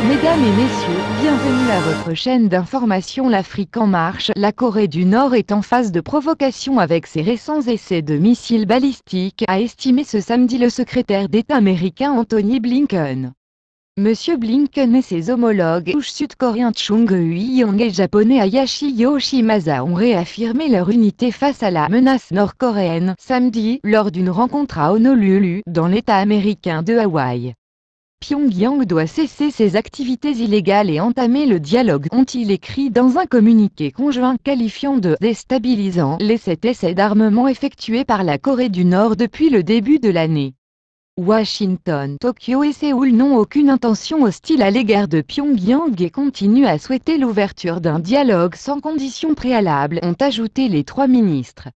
Mesdames et messieurs, bienvenue à votre chaîne d'information L'Afrique en marche. La Corée du Nord est en phase de provocation avec ses récents essais de missiles balistiques, a estimé ce samedi le secrétaire d'État américain Anthony Blinken. Monsieur Blinken et ses homologues sud-coréens Chung Eui-yong et japonais Hayashi Yoshimasa ont réaffirmé leur unité face à la menace nord-coréenne, samedi, lors d'une rencontre à Honolulu, dans l'État américain de Hawaï. Pyongyang doit cesser ses activités illégales et entamer le dialogue, ont-ils écrit dans un communiqué conjoint qualifiant de « déstabilisant » les 7 essais d'armement effectués par la Corée du Nord depuis le début de l'année. Washington, Tokyo et Séoul n'ont aucune intention hostile à l'égard de Pyongyang et continuent à souhaiter l'ouverture d'un dialogue sans conditions préalables, ont ajouté les 3 ministres.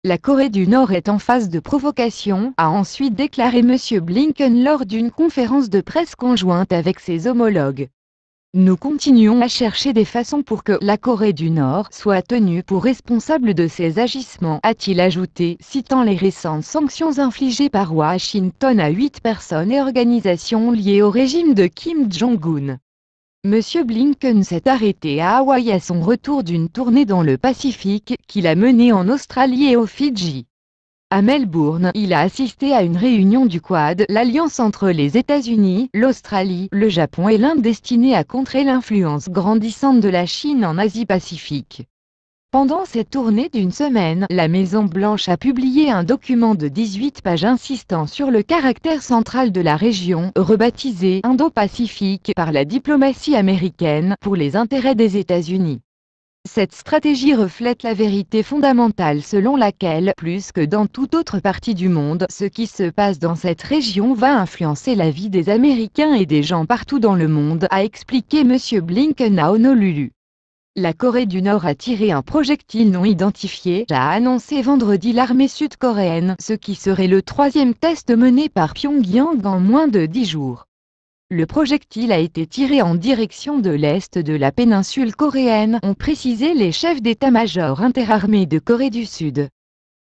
La Corée du Nord est en phase de provocation, a ensuite déclaré M. Blinken lors d'une conférence de presse conjointe avec ses homologues. Nous continuons à chercher des façons pour que la Corée du Nord soit tenue pour responsable de ses agissements, a-t-il ajouté, citant les récentes sanctions infligées par Washington à 8 personnes et organisations liées au régime de Kim Jong-un. M. Blinken s'est arrêté à Hawaï à son retour d'une tournée dans le Pacifique, qu'il a menée en Australie et aux Fidji. À Melbourne, il a assisté à une réunion du Quad, l'alliance entre les États-Unis, l'Australie, le Japon et l'Inde destinée à contrer l'influence grandissante de la Chine en Asie-Pacifique. Pendant cette tournée d'une semaine, la Maison-Blanche a publié un document de 18 pages insistant sur le caractère central de la région, rebaptisée « Indo-Pacifique » par la diplomatie américaine, pour les intérêts des États-Unis. Cette stratégie reflète la vérité fondamentale selon laquelle, plus que dans toute autre partie du monde, ce qui se passe dans cette région va influencer la vie des Américains et des gens partout dans le monde, a expliqué M. Blinken à Honolulu. La Corée du Nord a tiré un projectile non identifié, a annoncé vendredi l'armée sud-coréenne, ce qui serait le 3e test mené par Pyongyang en moins de 10 jours. Le projectile a été tiré en direction de l'est de la péninsule coréenne, ont précisé les chefs d'état-major interarmés de Corée du Sud.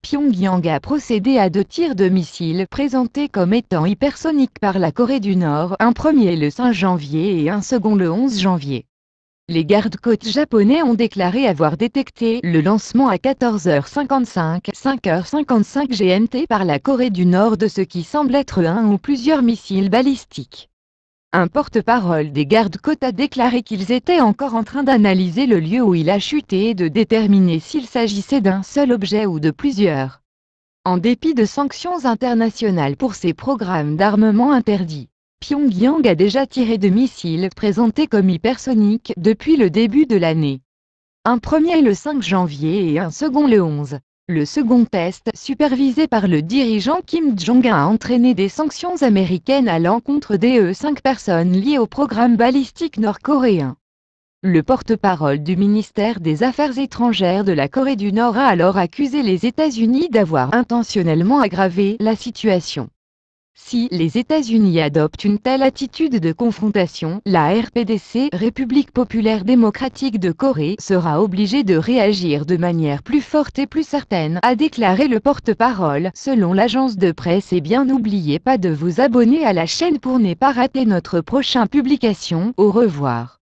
Pyongyang a procédé à 2 tirs de missiles présentés comme étant hypersoniques par la Corée du Nord, un premier le 5 janvier et un second le 11 janvier. Les gardes-côtes japonais ont déclaré avoir détecté le lancement à 14h55, 5h55 GMT par la Corée du Nord de ce qui semble être un ou plusieurs missiles balistiques. Un porte-parole des gardes-côtes a déclaré qu'ils étaient encore en train d'analyser le lieu où il a chuté et de déterminer s'il s'agissait d'un seul objet ou de plusieurs. En dépit de sanctions internationales pour ses programmes d'armement interdits, Pyongyang a déjà tiré 2 missiles présentés comme hypersoniques depuis le début de l'année. Un premier le 5 janvier et un second le 11. Le second test, supervisé par le dirigeant Kim Jong-un, a entraîné des sanctions américaines à l'encontre des 5 personnes liées au programme balistique nord-coréen. Le porte-parole du ministère des Affaires étrangères de la Corée du Nord a alors accusé les États-Unis d'avoir intentionnellement aggravé la situation. Si les États-Unis adoptent une telle attitude de confrontation, la RPDC, République populaire démocratique de Corée, sera obligée de réagir de manière plus forte et plus certaine, a déclaré le porte-parole, selon l'agence de presse. Et bien, n'oubliez pas de vous abonner à la chaîne pour ne pas rater notre prochaine publication. Au revoir.